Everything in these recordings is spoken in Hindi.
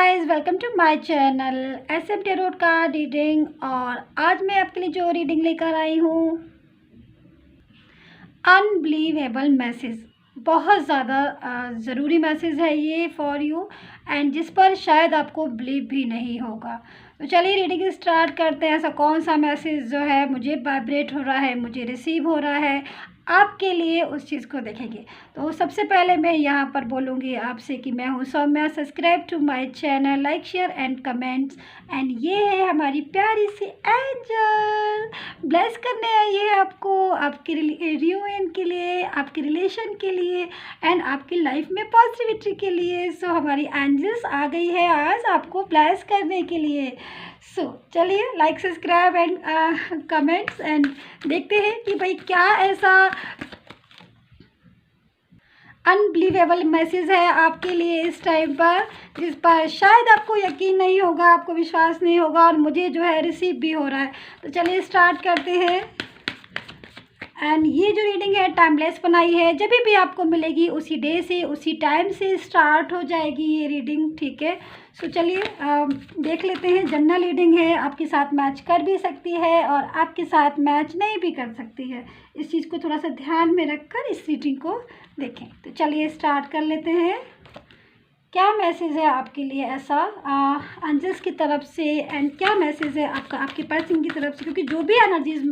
Guys, welcome to my channel SM tarot card reading. और आज मैं आपके लिए जो रीडिंग लेकर आई हूँ, अनबिलीवेबल मैसेज। बहुत ज़्यादा ज़रूरी मैसेज है ये फॉर यू, एंड जिस पर शायद आपको बिलीव भी नहीं होगा। तो चलिए रीडिंग स्टार्ट करते हैं। ऐसा कौन सा मैसेज जो है मुझे वाइब्रेट हो रहा है, मुझे रिसीव हो रहा है आपके लिए, उस चीज़ को देखेंगे। तो सबसे पहले मैं यहाँ पर बोलूँगी आपसे कि मैं हूँ Saumya. Subscribe to my channel, like share and comments. And ये है हमारी प्यारी सी एंजल, ब्लेस करने आई है आपको, आपके रियूनियन के लिए, आपके रिलेशन के लिए एंड आपकी लाइफ में पॉजिटिविटी के लिए। सो हमारी एंजल्स आ गई है आज आपको ब्लेस करने के लिए। सो चलिए like subscribe and comments and देखते हैं कि भाई क्या ऐसा अनबिलीवेबल मैसेज है आपके लिए इस टाइम पर, जिस पर शायद आपको यकीन नहीं होगा, आपको विश्वास नहीं होगा, और मुझे जो है रिसीव भी हो रहा है। तो चलिए स्टार्ट करते हैं। एंड ये जो रीडिंग है टाइमलेस बनाई है, जब भी आपको मिलेगी उसी डे से, उसी टाइम से स्टार्ट हो जाएगी ये रीडिंग, ठीक है। सो चलिए देख लेते हैं। जनरल रीडिंग है, आपके साथ मैच कर भी सकती है और आपके साथ मैच नहीं भी कर सकती है। इस चीज़ को थोड़ा सा ध्यान में रखकर इस रीडिंग को देखें। तो चलिए स्टार्ट कर लेते हैं। क्या मैसेज है आपके लिए ऐसा एंजल्स की तरफ से, एंड क्या मैसेज है आपका आपके पर्सन की तरफ से, क्योंकि जो भी एनर्जीज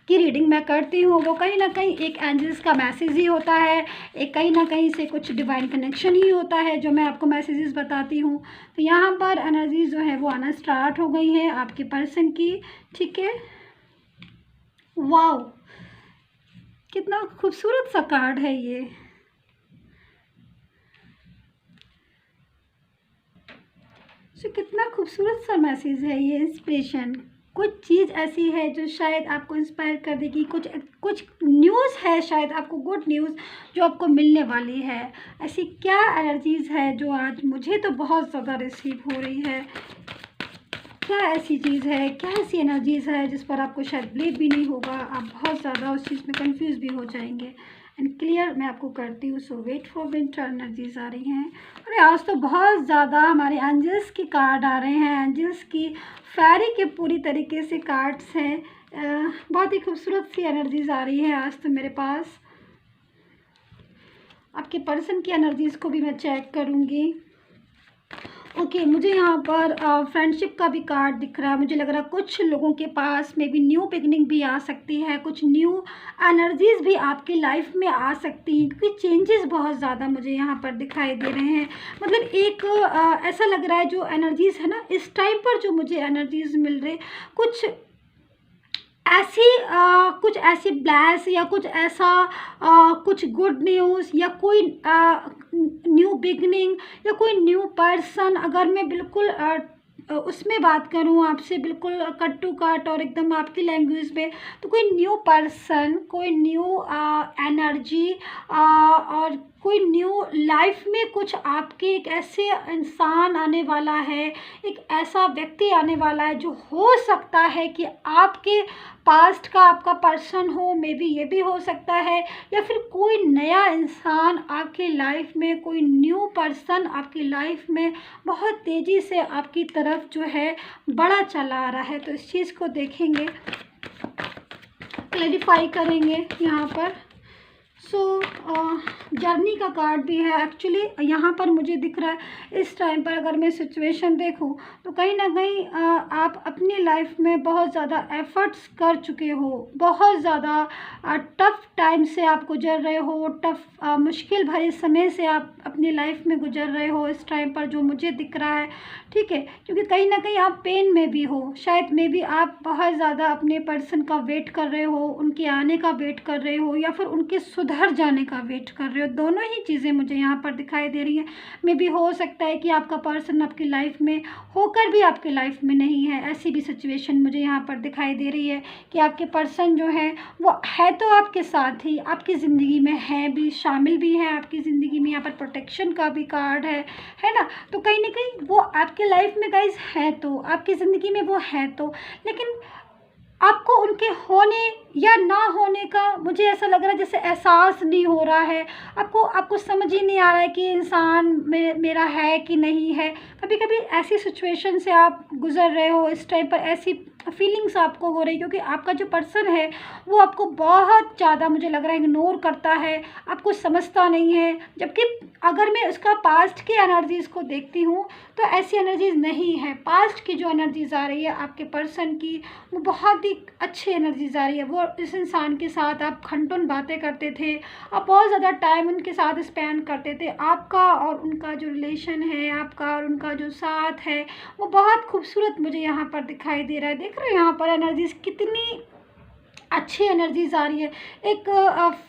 की रीडिंग मैं करती हूँ वो कहीं ना कहीं एक एंजल्स का मैसेज ही होता है, एक कहीं ना कहीं से कुछ डिवाइन कनेक्शन ही होता है जो मैं आपको मैसेजेस बताती हूँ। तो यहाँ पर एनर्जीज जो है वो आना स्टार्ट हो गई हैं आपके पर्सन की, ठीक है। वाओ, कितना खूबसूरत सा कार्ड है ये। कितना खूबसूरत सा मैसेज है ये। इंस्पिरेशन, कुछ चीज़ ऐसी है जो शायद आपको इंस्पायर कर देगी। कुछ न्यूज़ है, शायद आपको गुड न्यूज़ जो आपको मिलने वाली है। ऐसी क्या एनर्जीज़ है जो आज मुझे तो बहुत ज़्यादा रिसीव हो रही है। क्या ऐसी चीज़ है, क्या ऐसी एनर्जीज़ है जिस पर आपको शायद बिलीव भी नहीं होगा, आप बहुत ज़्यादा उस चीज़ में कंफ्यूज भी हो जाएंगे। एंड क्लियर मैं आपको करती हूँ। सो वेट फॉर विंटर एनर्जीज आ रही हैं। अरे आज तो बहुत ज़्यादा हमारे एंजल्स की कार्ड आ रहे हैं, एंजल्स की फेरी के पूरी तरीके से कार्ड्स हैं। बहुत ही खूबसूरत सी एनर्जीज आ रही है आज तो मेरे पास। आपके पर्सन की एनर्जीज़ को भी मैं चेक करूँगी। ओके, मुझे यहाँ पर फ्रेंडशिप का भी कार्ड दिख रहा है। मुझे लग रहा है कुछ लोगों के पास में भी न्यू बिगनिंग भी आ सकती है, कुछ न्यू एनर्जीज़ भी आपकी लाइफ में आ सकती हैं, क्योंकि चेंजेस बहुत ज़्यादा मुझे यहाँ पर दिखाई दे रहे हैं। मतलब एक ऐसा लग रहा है जो एनर्जीज़ है ना, इस टाइम पर जो मुझे एनर्जीज़ मिल रहे, कुछ ऐसी ब्लेस या कुछ ऐसा कुछ गुड न्यूज़ या कोई न्यू बिगनिंग या कोई न्यू पर्सन, अगर मैं बिल्कुल उसमें बात करूँ आपसे बिल्कुल कट टू कट और एकदम आपकी लैंग्वेज में, तो कोई न्यू पर्सन, कोई न्यू एनर्जी और कोई न्यू लाइफ में कुछ आपके एक ऐसे इंसान आने वाला है, एक ऐसा व्यक्ति आने वाला है जो हो सकता है कि आपके पास्ट का आपका पर्सन हो, मे बी ये भी हो सकता है, या फिर कोई नया इंसान आपकी लाइफ में, कोई न्यू पर्सन आपकी लाइफ में बहुत तेज़ी से आपकी तरफ जो है बढ़ा चला आ रहा है। तो इस चीज़ को देखेंगे, क्लैरिफाई करेंगे यहाँ पर। सो जर्नी का कार्ड भी है। एक्चुअली यहाँ पर मुझे दिख रहा है इस टाइम पर अगर मैं सिचुएशन देखूँ तो कहीं ना कहीं आप अपनी लाइफ में बहुत ज़्यादा एफर्ट्स कर चुके हो, बहुत ज़्यादा टफ़ टाइम से आप गुजर रहे हो, टफ़ मुश्किल भरे समय से आप अपनी लाइफ में गुजर रहे हो इस टाइम पर, जो मुझे दिख रहा है, ठीक है। क्योंकि कहीं ना कहीं आप पेन में भी हो, शायद मे बी आप बहुत ज़्यादा अपने पर्सन का वेट कर रहे हो, उनके आने का वेट कर रहे हो, या फिर उनके सुधर जाने का वेट कर रहे हो। दोनों ही चीज़ें मुझे यहाँ पर दिखाई दे रही हैं। मे बी हो सकता है कि आपका पर्सन आपकी लाइफ में होकर भी आपकी लाइफ में नहीं है, ऐसी भी सिचुएशन मुझे यहाँ पर दिखाई दे रही है कि आपके पर्सन जो है वो है तो आपके साथ ही, आपकी ज़िंदगी में है भी, शामिल भी है आपकी ज़िंदगी में। यहाँ पर प्रोटेक्शन का भी कार्ड है ना। तो कहीं ना कहीं वो आपके लाइफ में गाइज है, तो आपकी ज़िंदगी में वो है तो, लेकिन आपको उनके होने या ना होने का मुझे ऐसा लग रहा है जैसे एहसास नहीं हो रहा है। आपको समझ ही नहीं आ रहा है कि इंसान मेरा है कि नहीं है। कभी कभी ऐसी सिचुएशन से आप गुज़र रहे हो, इस टाइम पर ऐसी फीलिंग्स आपको हो रही, क्योंकि आपका जो पर्सन है वो आपको बहुत ज़्यादा मुझे लग रहा है इग्नोर करता है, आपको समझता नहीं है। जबकि अगर मैं उसका पास्ट की एनर्जीज़ को देखती हूँ तो ऐसी एनर्जीज़ नहीं है। पास्ट की जो एनर्जीज़ आ रही है आपके पर्सन की, वो बहुत ही अच्छी एनर्जीज़ आ रही है। वो इस इंसान के साथ आप घंटों बातें करते थे, आप बहुत ज़्यादा टाइम उनके साथ स्पेंड करते थे। आपका और उनका जो रिलेशन है, आपका और उनका जो साथ है, वो बहुत खूबसूरत मुझे यहाँ पर दिखाई दे रहा है। देख रहे हो यहाँ पर एनर्जीज़ कितनी अच्छी एनर्जीज़ आ रही है। एक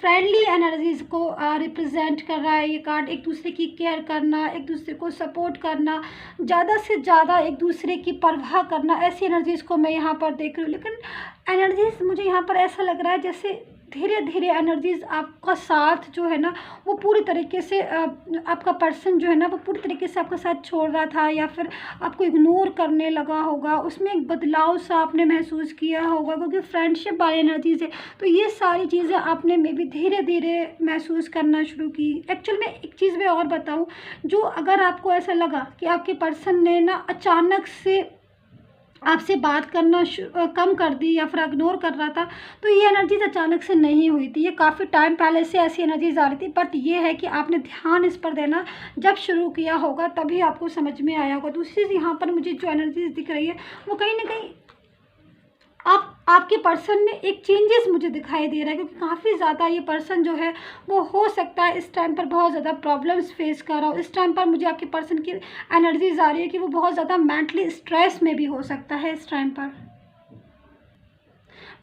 फ्रेंडली एनर्जीज़ को रिप्रेजेंट कर रहा है ये कार्ड। एक दूसरे की केयर करना, एक दूसरे को सपोर्ट करना, ज़्यादा से ज़्यादा एक दूसरे की परवाह करना, ऐसी एनर्जीज़ को मैं यहाँ पर देख रही हूँ। लेकिन एनर्जीज़ मुझे यहाँ पर ऐसा लग रहा है जैसे धीरे धीरे एनर्जीज़ आपका साथ जो है ना वो पूरी तरीके से आपका पर्सन जो है ना वो पूरी तरीके से आपका साथ छोड़ रहा था, या फिर आपको इग्नोर करने लगा होगा। उसमें एक बदलाव सा आपने महसूस किया होगा, क्योंकि फ्रेंडशिप वाली एनर्जीज़ है। तो ये सारी चीज़ें आपने मे बी धीरे धीरे महसूस करना शुरू की। एक्चुअल में एक चीज़ मैं और बताऊँ, जो अगर आपको ऐसा लगा कि आपके पर्सन ने ना अचानक से आपसे बात करना कम कर दी या फिर इग्नोर कर रहा था, तो ये एनर्जीज अचानक से नहीं हुई थी। ये काफ़ी टाइम पहले से ऐसी एनर्जीज आ रही थी। बट ये है कि आपने ध्यान इस पर देना जब शुरू किया होगा तभी आपको समझ में आया होगा। दूसरी चीज़ यहाँ पर मुझे जो एनर्जीज दिख रही है वो कहीं ना कहीं आपके पर्सन में एक चेंजेस मुझे दिखाई दे रहा है, क्योंकि काफ़ी ज़्यादा ये पर्सन जो है वो हो सकता है इस टाइम पर बहुत ज़्यादा प्रॉब्लम्स फेस कर रहा हो। इस टाइम पर मुझे आपके पर्सन की एनर्जीज आ रही है कि वो बहुत ज़्यादा मेंटली स्ट्रेस में भी हो सकता है इस टाइम पर।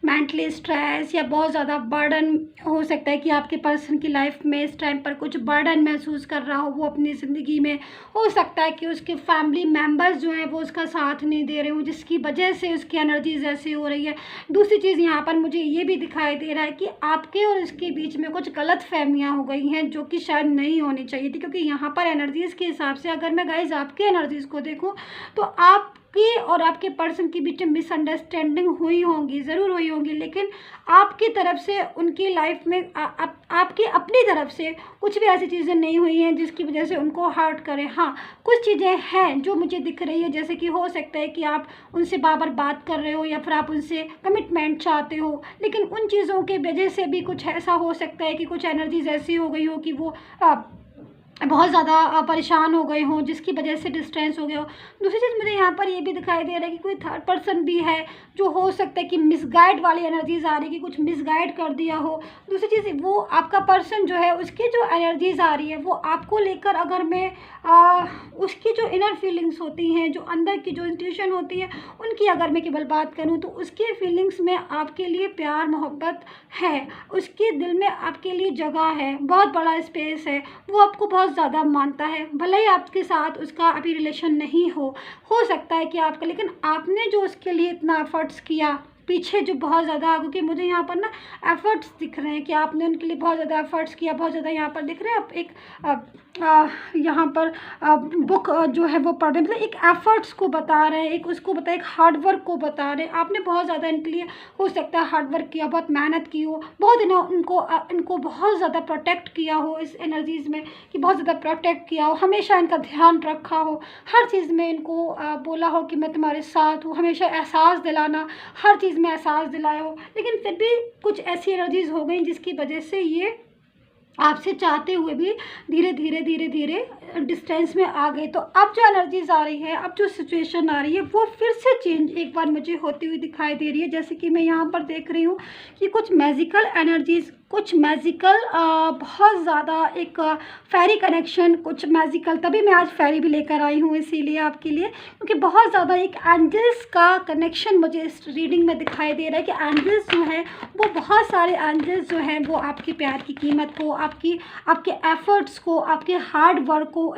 मेंटली स्ट्रेस या बहुत ज़्यादा बर्डन हो सकता है कि आपके पर्सन की लाइफ में इस टाइम पर कुछ बर्डन महसूस कर रहा हो वो अपनी ज़िंदगी में। हो सकता है कि उसके फैमिली मेम्बर्स जो हैं वो उसका साथ नहीं दे रहे हों, जिसकी वजह से उसकी एनर्जीज ऐसी हो रही है। दूसरी चीज़ यहाँ पर मुझे ये भी दिखाई दे रहा है कि आपके और उसके बीच में कुछ गलत फहमियाँ हो गई हैं, जो कि शायद नहीं होनी चाहिए थी। क्योंकि यहाँ पर एनर्जीज़ के हिसाब से अगर मैं गाइज आपके एनर्जीज़ को देखूँ तो आपकी और आपके पर्सन के बीच में मिसअंडरस्टैंडिंग हुई होंगी, ज़रूर हुई होंगी। लेकिन आपकी तरफ से उनकी लाइफ में आपकी अपनी तरफ से कुछ भी ऐसी चीज़ें नहीं हुई हैं जिसकी वजह से उनको हर्ट करें। हाँ, कुछ चीज़ें हैं जो मुझे दिख रही है, जैसे कि हो सकता है कि आप उनसे बार-बार बात कर रहे हो या फिर आप उनसे कमिटमेंट चाहते हो, लेकिन उन चीज़ों के वजह से भी कुछ ऐसा हो सकता है कि कुछ एनर्जीज ऐसी हो गई हो कि वो बहुत ज़्यादा परेशान हो गए हों, जिसकी वजह से डिस्टेंस हो गया हो। दूसरी चीज़ मुझे यहाँ पर ये भी दिखाई दे रहा है कि कोई थर्ड पर्सन भी है जो हो सकता है कि मिसगाइड वाली एनर्जीज आ रही है, कि कुछ मिसगाइड कर दिया हो। दूसरी चीज़, वो आपका पर्सन जो है उसकी जो एनर्जीज आ रही है वो आपको लेकर, अगर मैं उसकी जो इनर फीलिंग्स होती हैं, जो अंदर की जो इंट्यूशन होती है, उनकी अगर मैं केवल बात करूँ तो उसके फीलिंग्स में आपके लिए प्यार मोहब्बत है, उसके दिल में आपके लिए जगह है, बहुत बड़ा स्पेस है। वो आपको बहुत ज़्यादा मानता है, भले ही आपके साथ उसका अभी रिलेशन नहीं हो सकता है कि आपका, लेकिन आपने जो उसके लिए इतना एफर्ट्स किया पीछे, जो बहुत ज़्यादा, क्योंकि मुझे यहाँ पर ना एफ़र्ट्स दिख रहे हैं कि आपने उनके लिए बहुत ज़्यादा एफ़र्ट्स किया, बहुत ज़्यादा यहाँ पर दिख रहे हैं। आप एक यहाँ पर बुक जो है वो पढ़ रहे, मतलब एक एफ़र्ट्स को बता रहे हैं, एक उसको बता, एक हार्ड वर्क को बता रहे हैं। आपने बहुत ज़्यादा इनके लिए हो सकता है हार्ड वर्क किया, बहुत मेहनत की हो, बहुत इनको बहुत ज़्यादा प्रोटेक्ट किया हो इस एनर्जीज़ में, कि बहुत ज़्यादा प्रोटेक्ट किया हो, हमेशा इनका ध्यान रखा हो, हर चीज़ में इनको बोला हो कि मैं तुम्हारे साथ हूँ, हमेशा एहसास दिलाना, हर चीज़ में एहसास दिलाया हो। लेकिन फिर भी कुछ ऐसी एनर्जीज़ हो गई जिसकी वजह से ये आपसे चाहते हुए भी धीरे धीरे डिस्टेंस में आ गए। तो अब जो एनर्जीज़ आ रही है, अब जो सिचुएशन आ रही है, वो फिर से चेंज एक बार मुझे होती हुई दिखाई दे रही है। जैसे कि मैं यहाँ पर देख रही हूँ कि कुछ मैजिकल एनर्जीज़, कुछ मैजिकल बहुत ज़्यादा एक फेरी कनेक्शन, कुछ मैजिकल, तभी मैं आज फेरी भी लेकर आई हूँ इसीलिए आपके लिए, क्योंकि बहुत ज़्यादा एक एंजल्स का कनेक्शन मुझे इस रीडिंग में दिखाई दे रहा है। कि एंजल्स जो हैं वो, बहुत सारे एंजल्स जो हैं वो आपके प्यार की कीमत को, आपके एफ़र्ट्स को, आपके हार्ड वर्क को,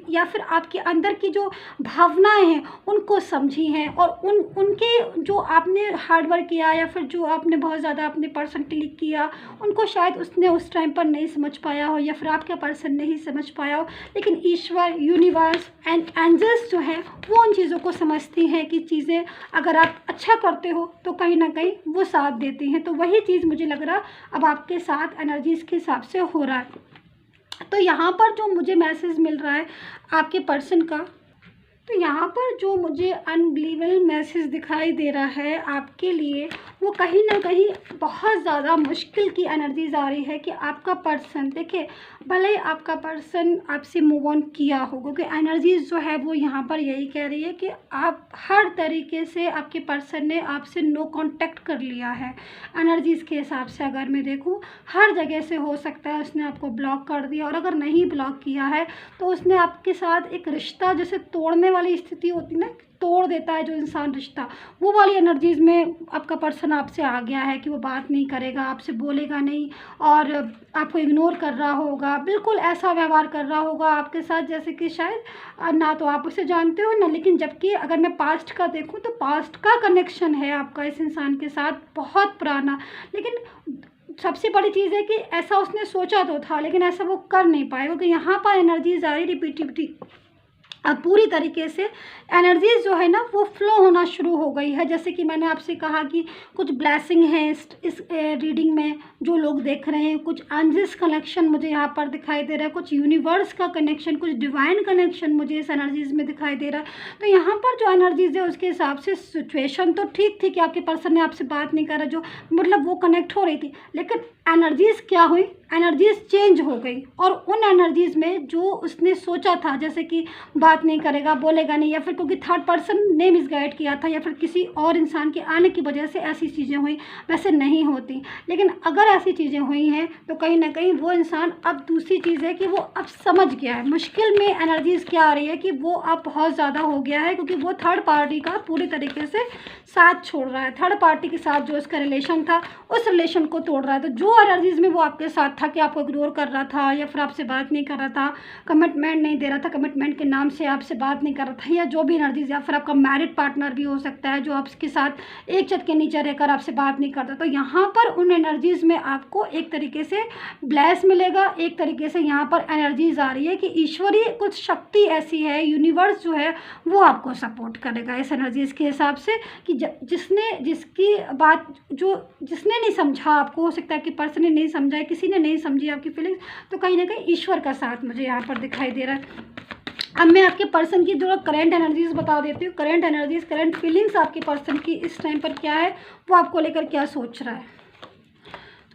या फिर आपके अंदर की जो भावनाएं हैं उनको समझी हैं, और उनके जो आपने हार्ड वर्क किया या फिर जो आपने बहुत ज़्यादा अपने पर्सन के लिए किया, उनको शायद उसने उस टाइम पर नहीं समझ पाया हो, या फिर आपका पर्सन नहीं समझ पाया हो, लेकिन ईश्वर, यूनिवर्स एंड एंजल्स जो है वो उन चीज़ों को समझती हैं कि चीज़ें अगर आप अच्छा करते हो तो कहीं ना कहीं वो साथ देती हैं। तो वही चीज़ मुझे लग रहा अब आपके साथ एनर्जीज़ के हिसाब से हो रहा है। तो यहाँ पर जो मुझे मैसेज मिल रहा है आपके पर्सन का, तो यहाँ पर जो मुझे अनबिलीवेबल मैसेज दिखाई दे रहा है आपके लिए, वो कहीं ना कहीं बहुत ज़्यादा मुश्किल की एनर्जीज आ रही है कि आपका पर्सन, देखिए भले ही आपका पर्सन आपसे मूव ऑन किया हो, क्योंकि एनर्जीज जो है वो यहाँ पर यही कह रही है कि आप हर तरीके से, आपके पर्सन ने आपसे नो कांटेक्ट कर लिया है। एनर्जीज़ के हिसाब से अगर मैं देखूँ, हर जगह से हो सकता है उसने आपको ब्लॉक कर दिया, और अगर नहीं ब्लॉक किया है तो उसने आपके साथ एक रिश्ता जैसे तोड़ने वाली स्थिति होती ना, तोड़ देता है जो इंसान रिश्ता, वो वाली एनर्जीज़ में आपका पर्सन आपसे आ गया है कि वो बात नहीं करेगा, आपसे बोलेगा नहीं और आपको इग्नोर कर रहा होगा, बिल्कुल ऐसा व्यवहार कर रहा होगा आपके साथ जैसे कि शायद ना तो आप उसे जानते हो ना। लेकिन जबकि अगर मैं पास्ट का देखूं तो पास्ट का कनेक्शन है आपका इस इंसान के साथ बहुत पुराना। लेकिन सबसे बड़ी चीज़ है कि ऐसा उसने सोचा तो था, लेकिन ऐसा वो कर नहीं पाए, क्योंकि यहाँ पर एनर्जीज आ रही रिपीटिविटी। अब पूरी तरीके से एनर्जीज जो है ना वो फ्लो होना शुरू हो गई है। जैसे कि मैंने आपसे कहा कि कुछ ब्लेसिंग है इस रीडिंग में जो लोग देख रहे हैं, कुछ एंजल्स कनेक्शन मुझे यहाँ पर दिखाई दे रहा है, कुछ यूनिवर्स का कनेक्शन, कुछ डिवाइन कनेक्शन मुझे इस एनर्जीज में दिखाई दे रहा है। तो यहाँ पर जो एनर्जीज है उसके हिसाब से सिचुएशन तो ठीक थी कि आपके पर्सन ने आपसे बात नहीं करा, जो मतलब वो कनेक्ट हो रही थी, लेकिन एनर्जीज क्या हुई, एनर्जीज चेंज हो गई। और उन एनर्जीज में जो उसने सोचा था, जैसे कि बात नहीं करेगा, बोलेगा नहीं, या फिर क्योंकि थर्ड पर्सन ने मिसगाइड किया था, या फिर किसी और इंसान के आने की वजह से ऐसी चीज़ें हुई, वैसे नहीं होती। लेकिन अगर ऐसी चीज़ें हुई हैं तो कहीं ना कहीं वो इंसान, अब दूसरी चीज़ है कि वो अब समझ गया है। मुश्किल में एनर्जीज़ क्या आ रही है कि वो अब बहुत ज़्यादा हो गया है, क्योंकि वो थर्ड पार्टी का पूरी तरीके से साथ छोड़ रहा है। थर्ड पार्टी के साथ जो उसका रिलेशन था उस रिलेशन को तोड़ रहा है। तो जो एनर्जीज़ में वो आपके साथ था कि आपको इग्नोर कर रहा था, या फिर आपसे बात नहीं कर रहा था, कमिटमेंट नहीं दे रहा था, कमिटमेंट के नाम से आपसे बात नहीं कर रहा था, या जो भी एनर्जीज, या फिर आपका मैरिड पार्टनर भी हो सकता है जो आपके साथ एक छत के नीचे रहकर आपसे बात नहीं करता, तो यहाँ पर उन एनर्जीज़ में आपको एक तरीके से ब्लेस मिलेगा। एक तरीके से यहाँ पर एनर्जीज आ रही है कि ईश्वरीय कुछ शक्ति ऐसी है, यूनिवर्स जो है वो आपको सपोर्ट करेगा इस एनर्जीज़ के हिसाब से कि जिसकी बात जिसने नहीं समझा आपको, हो सकता है कि पर्सन ने नहीं समझा है, किसी ने नहीं समझी आपकी फीलिंग्स, तो कहीं ना कहीं ईश्वर का साथ मुझे यहाँ पर दिखाई दे रहा है। अब मैं आपके पर्सन की जो करंट एनर्जीज बता देती हूँ, करंट एनर्जीज, करंट फीलिंग्स आपके पर्सन की इस टाइम पर क्या है, वो आपको लेकर क्या सोच रहा है।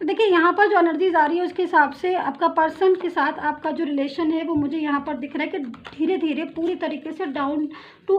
तो देखिए यहाँ पर जो एनर्जीज आ रही है उसके हिसाब से आपका पर्सन के साथ आपका जो रिलेशन है वो मुझे यहाँ पर दिख रहा है कि धीरे धीरे पूरी तरीके से डाउन टू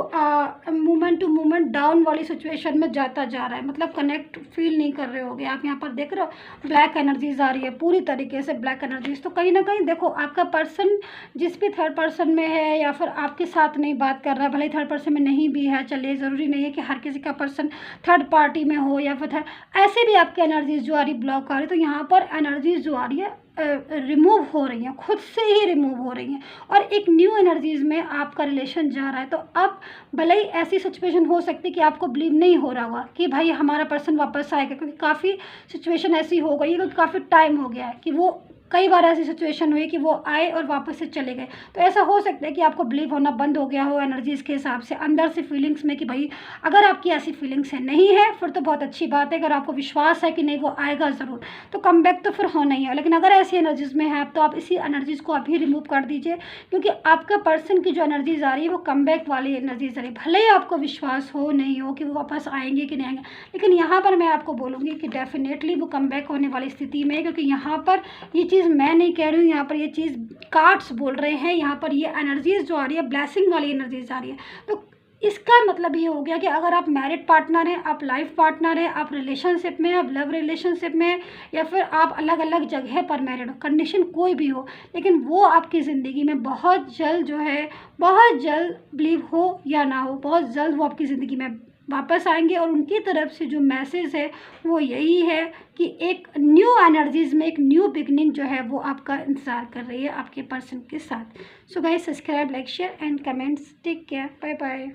मूवमेंट डाउन वाली सिचुएशन में जाता जा रहा है। मतलब कनेक्ट फील नहीं कर रहे होगे आप। यहाँ पर देख रहे हो ब्लैक एनर्जीज आ रही है, पूरी तरीके से ब्लैक एनर्जीज। तो कहीं ना कहीं देखो आपका पर्सन जिस भी थर्ड पर्सन में है या फिर आपके साथ नहीं बात कर रहा है, भले थर्ड पर्सन में नहीं भी है, चलिए ज़रूरी नहीं है कि हर किसी का पर्सन थर्ड पार्टी में हो या फिर ऐसे भी आपकी एनर्जीज जो आ रही ब्लॉक आ रही, तो यहाँ पर एनर्जीज जो आ रही है रिमूव हो रही हैं, खुद से ही रिमूव हो रही हैं और एक न्यू एनर्जीज़ में आपका रिलेशन जा रहा है। तो अब भले ही ऐसी सिचुएशन हो सकती है कि आपको बिलीव नहीं हो रहा होगा कि भाई हमारा पर्सन वापस आएगा, क्योंकि काफ़ी सिचुएशन ऐसी हो गई है, क्योंकि काफ़ी टाइम हो गया है कि वो कई बार ऐसी सिचुएशन हुई कि वो आए और वापस से चले गए। तो ऐसा हो सकता है कि आपको बिलीव होना बंद हो गया हो एनर्जीज़ के हिसाब से, अंदर से फीलिंग्स में कि भाई अगर आपकी ऐसी फीलिंग्स है, नहीं है फिर तो बहुत अच्छी बात है। अगर आपको विश्वास है कि नहीं वो आएगा ज़रूर, तो कम बैक तो फिर होना ही है। लेकिन अगर ऐसी एनर्जीज़ में है तो आप इसी एनर्जीज़ को अभी रिमूव कर दीजिए, क्योंकि आपका पर्सन की जो एनर्जीज़ आ रही है वो कम बैक वाली एनर्जीज़ आ रही है। भले ही आपको विश्वास हो नहीं हो कि वो वापस आएंगे कि नहीं आएंगे, लेकिन यहाँ पर मैं आपको बोलूँगी कि डेफिनेटली वो कम बैक होने वाली स्थिति में है। क्योंकि यहाँ पर ये चीज़ मैं नहीं कह रही हूँ, यहाँ पर ये चीज़ कार्ड्स बोल रहे हैं। यहाँ पर ये एनर्जीज जो आ रही है ब्लेसिंग वाली एनर्जीज आ रही है। तो इसका मतलब ये हो गया कि अगर आप मैरिड पार्टनर हैं, आप लाइफ पार्टनर हैं, आप रिलेशनशिप में, आप लव रिलेशनशिप में, या फिर आप अलग अलग जगह पर मैरिड हो, कंडीशन कोई भी हो, लेकिन वो आपकी ज़िंदगी में बहुत जल्द जो है, बहुत जल्द बिलीव हो या ना हो, बहुत जल्द वो आपकी ज़िंदगी में वापस आएंगे। और उनकी तरफ से जो मैसेज है वो यही है कि एक न्यू एनर्जीज़ में एक न्यू बिगनिंग जो है वो आपका इंतज़ार कर रही है आपके पर्सन के साथ। So guys, subscribe, like, share and comments. Take care, bye bye.